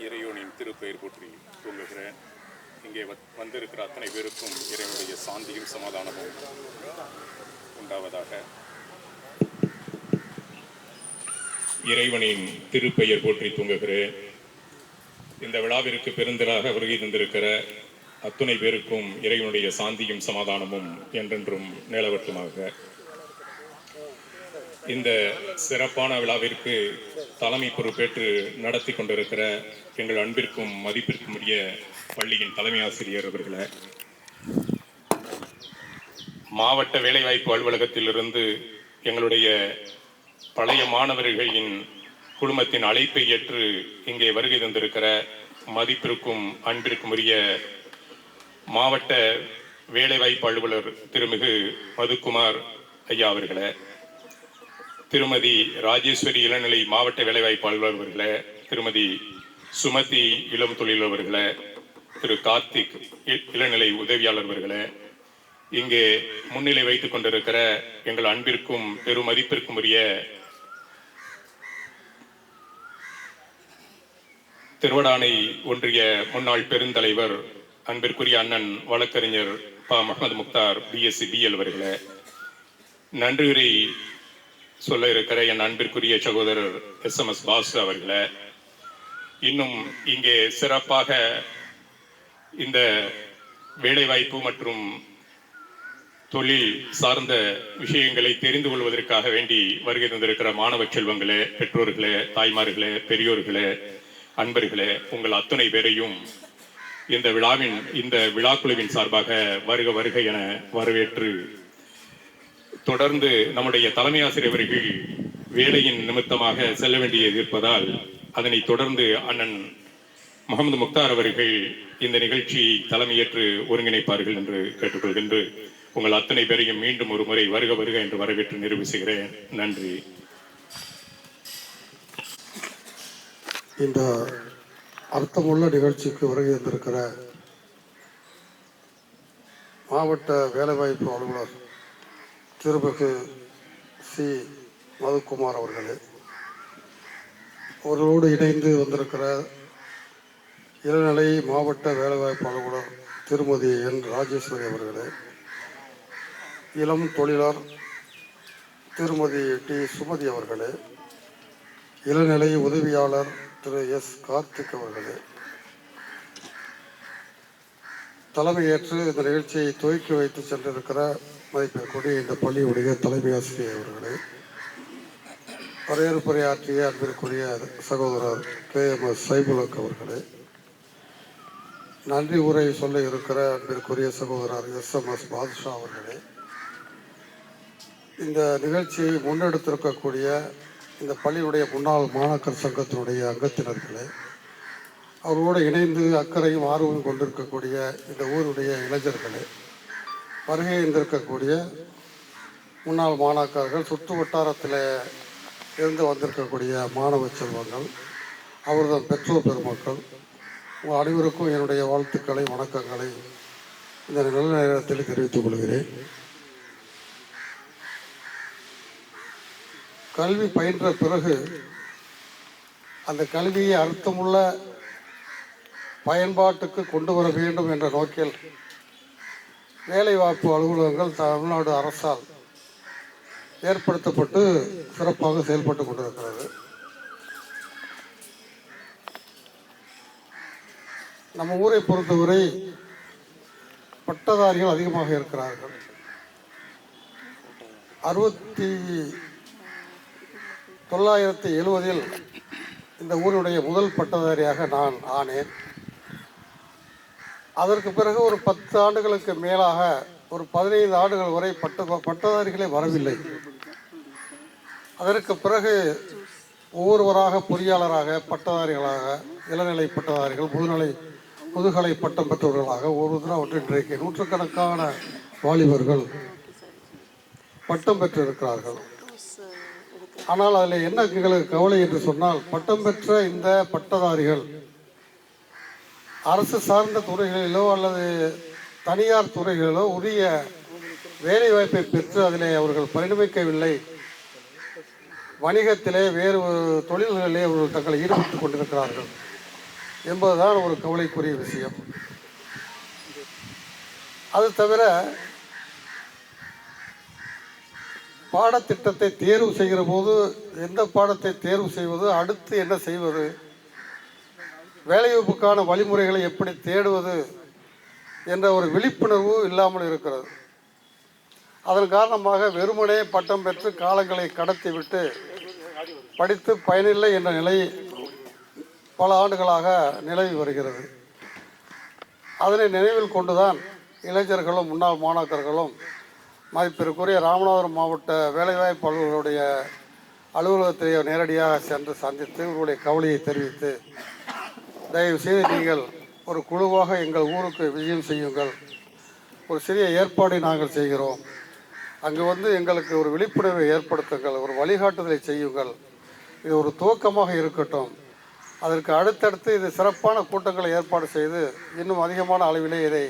இறைவனின் திருப்பெயர் போற்றி துவங்குகிறேன். இங்கே வந்திருக்கிற அத்தனை பேருக்கும் இறைவனுடைய சாந்தியும் சமாதானமும் உண்டாவதாக. இறைவனின் திருப்பெயர் போற்றி துவங்குகிறேன். இந்த விழாவிற்கு பெருந்திராக வருகை தந்திருக்கிற அத்துணை பேருக்கும் இறைவனுடைய சாந்தியும் சமாதானமும் என்றென்றும் நிலவட்டுமாக. இந்த சிறப்பான விழாவிற்கு தலைமை பொறுப்பேற்று நடத்தி கொண்டிருக்கிற எங்கள் அன்பிற்கும் மதிப்பிற்கும் உரிய பள்ளியின் தலைமை ஆசிரியர் அவர்களே, மாவட்ட வேலைவாய்ப்பு அலுவலகத்திலிருந்து எங்களுடைய பழைய மாணவர்களின் குழுமத்தின் அழைப்பை ஏற்று இங்கே வருகை தந்திருக்கிற மதிப்பிற்கும் அன்பிற்கும் உரிய மாவட்ட வேலைவாய்ப்பு அலுவலர் திருமிகு மதுக்குமார் ஐயா அவர்களே, திருமதி ராஜேஸ்வரி இளநிலை மாவட்ட வேலைவாய்ப்பு அலுவலர் அவர்களே, திருமதி சுமதி இளம் தொழில் அவர்களே, திரு கார்த்திக் இளநிலை உதவியாளர் அவர்களே, இங்கே முன்னிலை வைத்துக் கொண்டிருக்கிற எங்கள் அன்பிற்கும் பெருமதிப்பிற்கும் உரிய திருவடானை ஒன்றிய முன்னாள் பெருந்தலைவர் அன்பிற்குரிய அண்ணன் வழக்கறிஞர் ப முகமது முக்தார் பிஎஸ்சி பிஎல் அவர்களே, நன்றியுரை சொல்ல இருக்கிற என் அன்பிற்குரிய சகோதரர் SMS பாசு அவர்களே, இன்னும் இங்கே சிறப்பாக இந்த வேலைவாய்ப்பு மற்றும் தொழில் சார்ந்த விஷயங்களை தெரிந்து கொள்வதற்காக வேண்டி வருகை தந்திருக்கிற மாணவ செல்வங்களே, பெற்றோர்களே, தாய்மார்களே, பெரியோர்களே, அன்பர்களே, உங்கள் அத்தனை பேரையும் இந்த விழாக்குழுவின் சார்பாக வருக வருக என வரவேற்று, தொடர்ந்து நம்முடைய தலைமை ஆசிரியர்கள் வேலையின் நிமித்தமாக செல்ல வேண்டியது இருப்பதால் அதனை தொடர்ந்து அண்ணன் முகமது முக்தார் அவர்கள் இந்த நிகழ்ச்சியை தலைமையேற்று ஒருங்கிணைப்பார்கள் என்று கேட்டுக்கொள்கின்ற உங்கள் அத்தனை பேரையும் மீண்டும் ஒரு முறை வருக வருக என்று வரவேற்று நிறைவு செய்கிறேன். நன்றி. இந்த அர்த்தமுள்ள நிகழ்ச்சிக்கு வருகை தந்திருக்கிற மாவட்ட வேலைவாய்ப்பு அலுவலர் திருமிகு சி மதுக்குமார் அவர்களே, அவர்களோடு இணைந்து வந்திருக்கிற இளநிலை மாவட்ட வேலைவாய்ப்பு அலுவலர் திருமதி என் ராஜேஸ்வரி அவர்களே, இளம் தொழிலாளர் திருமதி டி சுமதி அவர்களே, இளநிலை உதவியாளர் திரு எஸ் கார்த்திக் அவர்களே, தலைமையேற்று இந்த நிகழ்ச்சியை துவக்கி வைத்து சென்றிருக்கிற மதிப்பிற்குரிய இந்த பள்ளியுடைய தலைமை ஆசிரியர் அவர்களே, வரவேற்புரையாற்றிய அன்பிற்குரிய சகோதரர் KMS சைபுலக் அவர்களே, நன்றி உரை சொல்ல இருக்கிற அன்பிற்குரிய சகோதரர் SMS பாதுஷா அவர்களே, இந்த நிகழ்ச்சியை முன்னெடுத்திருக்கக்கூடிய இந்த பள்ளியுடைய முன்னாள் மாணாக்கர் சங்கத்தினுடைய அங்கத்தினர்களே, அவர்களோடு இணைந்து அக்கறையும் ஆர்வம் கொண்டிருக்கக்கூடிய இந்த ஊருடைய இளைஞர்களே, வருகை இருந்திருக்கக்கூடிய முன்னாள் மாணாக்கர்கள், சுற்று வட்டாரத்தில் இருந்து வந்திருக்கக்கூடிய மாணவ செல்வங்கள், அவரது பெற்றோர் பெருமக்கள், உங்கள் அனைவருக்கும் என்னுடைய வாழ்த்துக்களை வணக்கங்களை இந்த நல்ல நேரத்தில் தெரிவித்துக் கொள்கிறேன். கல்வி பயின்ற பிறகு அந்த கல்வியை அர்த்தமுள்ள பயன்பாட்டுக்கு கொண்டு வர வேண்டும் என்ற நோக்கில் வேலைவாய்ப்பு அலுவலகங்கள் தமிழ்நாடு அரசால் ஏற்படுத்தப்பட்டு சிறப்பாக செயல்பட்டு கொண்டிருக்கிறது. நம்ம ஊரை பொறுத்தவரை பட்டதாரிகள் அதிகமாக இருக்கிறார்கள். 1970 இந்த ஊருடைய முதல் பட்டதாரியாக நான் ஆனேன். அதற்கு பிறகு ஒரு 10 ஆண்டுகளுக்கு மேலாக ஒரு 15 ஆண்டுகள் வரை பட்டதாரிகளே வரவில்லை. அதற்கு பிறகு ஒவ்வொருவராக பொறியாளராக, பட்டதாரிகளாக, இளநிலை பட்டதாரிகள், முதுகலை பட்டம் பெற்றவர்களாக ஒவ்வொருத்தரும் இன்றைக்கு நூற்றுக்கணக்கான வாலிபர்கள் பட்டம் பெற்றிருக்கிறார்கள். ஆனால் அதில் என்ன எங்களுக்கு கவலை என்று சொன்னால், பட்டம் பெற்ற இந்த பட்டதாரிகள் அரசு சார்ந்த துறைகளிலோ அல்லது தனியார் துறைகளிலோ உரிய வேலை வாய்ப்பை பெற்று அதிலே அவர்கள் பரிணமிக்கவில்லை. வணிகத்திலே வேறு தொழில்களிலே அவர்கள் தங்களை ஈடுபட்டுக் கொண்டிருக்கிறார்கள். என்பதுதான் ஒரு கவலைக்குரிய விஷயம். அது தவிர பாடத்திட்டத்தை தேர்வு செய்கிற போது எந்த பாடத்தை தேர்வு செய்வது, அடுத்து என்ன செய்வது, வேலைவாய்ப்புக்கான வழிமுறைகளை எப்படி தேடுவது என்ற ஒரு விழிப்புணர்வு இல்லாமல் இருக்கிறது. அதன் காரணமாக வெறுமனே பட்டம் பெற்று காலங்களை கடத்திவிட்டு படித்து பயனில்லை என்ற நிலை பல ஆண்டுகளாக நிலவி வருகிறது. அதனை நினைவில் கொண்டுதான் இளைஞர்களும் முன்னாள் மாணாக்கர்களும் மதிப்பிற்குரிய ராமநாதபுரம் மாவட்ட வேலைவாய்ப்பு அலுவலருடைய அலுவலகத்தை நேரடியாக சென்று சந்தித்து இவர்களுடைய கவலையை தெரிவித்து, தயவு செய்து நீங்கள் ஒரு குழுவாக எங்கள் ஊருக்கு விஜயம் செய்யுங்கள், ஒரு சிறிய ஏற்பாடை நாங்கள் செய்கிறோம், அங்கு வந்து எங்களுக்கு ஒரு விழிப்புணர்வை ஏற்படுத்துங்கள், ஒரு வழிகாட்டுதலை செய்யுங்கள், இது ஒரு துவக்கமாக இருக்கட்டும், அதற்கு அடுத்தடுத்து இது சிறப்பான கூட்டங்களை ஏற்பாடு செய்து இன்னும் அதிகமான அளவிலே இதை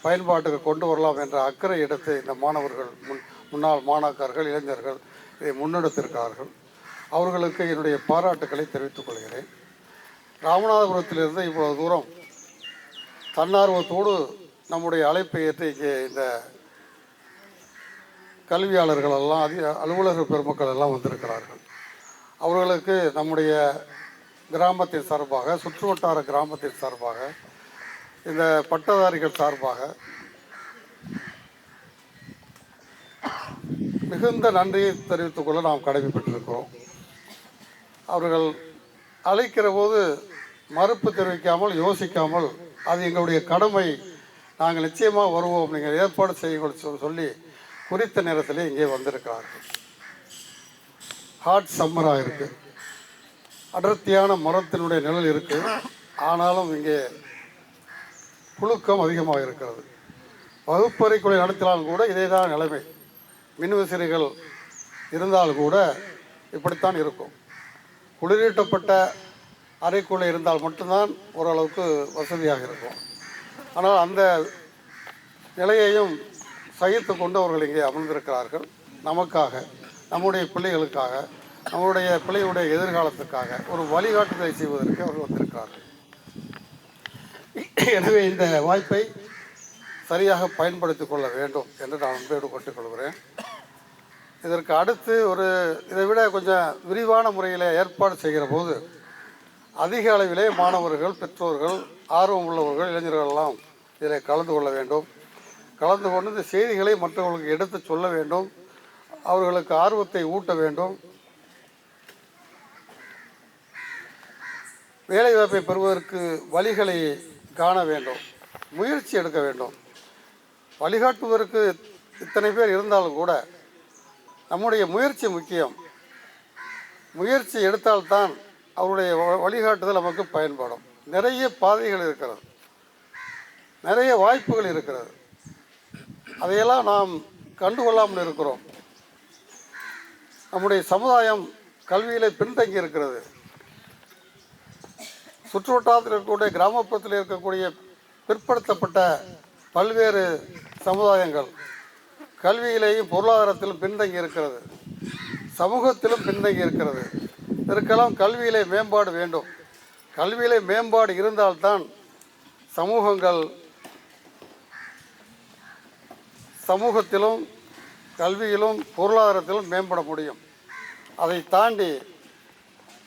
பயன்பாட்டுக்கு கொண்டு வரலாம் என்ற அக்கறை எடுத்து இந்த மாணவர்கள் முன்னாள் மாணாக்கர்கள் இளைஞர்கள் இதை முன்னெடுத்திருக்கிறார்கள். அவர்களுக்கு என்னுடைய பாராட்டுக்களை தெரிவித்துக் கொள்கிறேன். ராமநாதபுரத்திலிருந்து இவ்வளவு தூரம் தன்னார்வத்தோடு நம்முடைய அழைப்பை ஏற்று இங்கே இந்த கல்வியாளர்கள் எல்லாம் அலுவலர்கள் பெருமக்கள் எல்லாம் வந்திருக்கிறார்கள். அவர்களுக்கு நம்முடைய கிராமத்தின் சார்பாக, சுற்றுவட்டார கிராமத்தின் சார்பாக, இந்த பட்டதாரிகள் சார்பாக மிகுந்த நன்றியை தெரிவித்துக் கொள்ள நாம் கடமைப்பட்டிருக்கிறோம். அவர்கள் அழைக்கிற போது மறுப்பு தெரிவிக்காமல், யோசிக்காமல், அது எங்களுடைய கடமை, நாங்கள் நிச்சயமாக வருவோம், நீங்கள் ஏற்பாடு செய்யுங்கள் சொல்லி குறித்த நேரத்திலே இங்கே வந்திருக்கிறார்கள். ஹாட் சம்மராக இருக்குது, அடர்த்தியான மரத்தினுடைய நிழல் இருக்குது, ஆனாலும் இங்கே புழுக்கம் அதிகமாக இருக்கிறது. வகுப்பறைக்குள்ளே நடத்தினாலும் கூட இதே தான் நிலைமை. மின்விசிறிகள் இருந்தால் கூட இப்படித்தான் இருக்கும். குளிரூட்டப்பட்ட அறைக்குள்ளே இருந்தால் மட்டும்தான் ஓரளவுக்கு வசதியாக இருக்கும். ஆனால் அந்த நிலையையும் சகித்து கொண்டு அவர்கள் இங்கே அமர்ந்திருக்கிறார்கள். நமக்காக, நம்முடைய பிள்ளைகளுக்காக, நம்முடைய பிள்ளைகளுடைய எதிர்காலத்துக்காக ஒரு வழிகாட்டுதலை செய்வதற்கு அவர்கள் வந்திருக்கிறார்கள். எனவே இந்த வாய்ப்பை சரியாக பயன்படுத்திக் கொள்ள வேண்டும் என்று நான் அன்போடு கொண்டுக்கொள்கிறேன். இதற்கு அடுத்து இதை விட கொஞ்சம் விரிவான முறையில் ஏற்பாடு செய்கிற போது அதிக அளவிலே மாணவர்கள், பெற்றோர்கள், ஆர்வம் உள்ளவர்கள், இளைஞர்கள் எல்லாம் இதில் கலந்து கொள்ள வேண்டும். கலந்து கொண்டு இந்த செய்திகளை மற்றவர்களுக்கு எடுத்து சொல்ல வேண்டும், அவர்களுக்கு ஆர்வத்தை ஊட்ட வேண்டும். வேலைவாய்ப்பை பெறுவதற்கு வழிகளை காண வேண்டும், முயற்சி எடுக்க வேண்டும். வழிகாட்டுவதற்கு இத்தனை பேர் இருந்தாலும் கூட நம்முடைய முயற்சி முக்கியம். முயற்சி எடுத்தால்தான் அவருடைய வழிகாட்டுதல் நமக்கு பயன்படும். நிறைய பாதைகள் இருக்கிறது, நிறைய வாய்ப்புகள் இருக்கிறது, அதையெல்லாம் நாம் கண்டுகொள்ளாமல் இருக்கிறோம். நம்முடைய சமுதாயம் கல்வியில் பின்தங்கி இருக்கிறது. சுற்றுவட்டாரத்தில் இருக்கக்கூடிய கிராமப்புறத்தில் இருக்கக்கூடிய பிற்படுத்தப்பட்ட பல்வேறு சமுதாயங்கள் கல்வியிலேயும் பொருளாதாரத்திலும் பின்தங்கி இருக்கிறது, சமூகத்திலும் பின்தங்கி இருக்கிறது. இதற்கெல்லாம் கல்வியிலே மேம்பாடு வேண்டும். கல்வியிலே மேம்பாடு இருந்தால்தான் சமூகத்திலும் கல்வியிலும் பொருளாதாரத்திலும் மேம்பட முடியும். அதை தாண்டி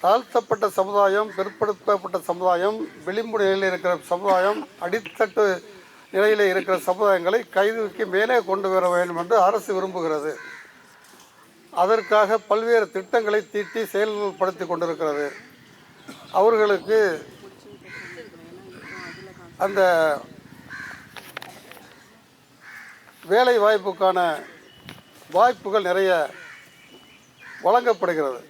தாழ்த்தப்பட்ட சமுதாயம், பிற்படுத்தப்பட்ட சமுதாயம், விளிம்பு நிலையில் இருக்கிற சமுதாயம், அடித்தட்டு நிலையில் இருக்கிற சமுதாயங்களை கைதுக்கு மேலே கொண்டு வர வேண்டும் என்று அரசு விரும்புகிறது. அதற்காக பல்வேறு திட்டங்களை தீட்டி செயல்படுத்தி கொண்டிருக்கிறது. அவர்களுக்கு அந்த வேலை வாய்ப்புக்கான வாய்ப்புகள் நிறைய வழங்கப்படுகிறது.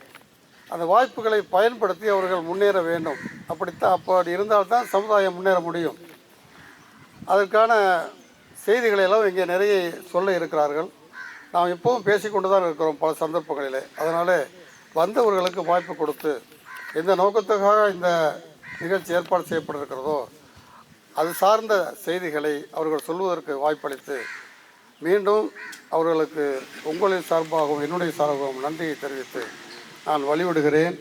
அந்த வாய்ப்புகளை பயன்படுத்தி அவர்கள் முன்னேற வேண்டும். அப்படி இருந்தால்தான் சமுதாயம் முன்னேற முடியும். அதற்கான செய்திகளை எல்லாம் இங்கே நிறைய சொல்ல இருக்கிறார்கள். நாம் எப்பவும் பேசிக்கொண்டு தான் இருக்கிறோம் பல சந்தர்ப்பங்களிலே. அதனால் வந்தவர்களுக்கு வாய்ப்பு கொடுத்து எந்த நோக்கத்துக்காக இந்த நிகழ்ச்சி ஏற்பாடு செய்யப்பட்டிருக்கிறதோ அது சார்ந்த செய்திகளை அவர்கள் சொல்வதற்கு வாய்ப்பளித்து மீண்டும் அவர்களுக்கு உங்களின் சார்பாகவும் என்னுடைய சார்பாகவும் நன்றியை தெரிவித்து நான் வழிவிடுகிறேன்.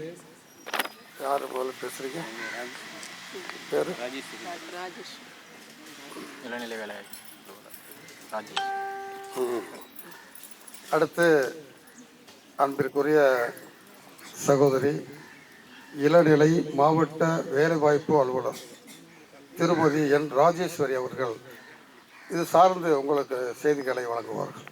யார் முதல்ல பேசுகிறீங்க? பேர் ராஜேஷ். இளநிலை வேலை ராஜேஷ். அடுத்து அன்பிற்குரிய சகோதரி இளநிலை மாவட்ட வேலைவாய்ப்பு அலுவலர் திருமதி என் ராஜேஸ்வரி அவர்கள் இது சார்ந்து உங்களுக்கு செய்திகளை வழங்குவார்கள்.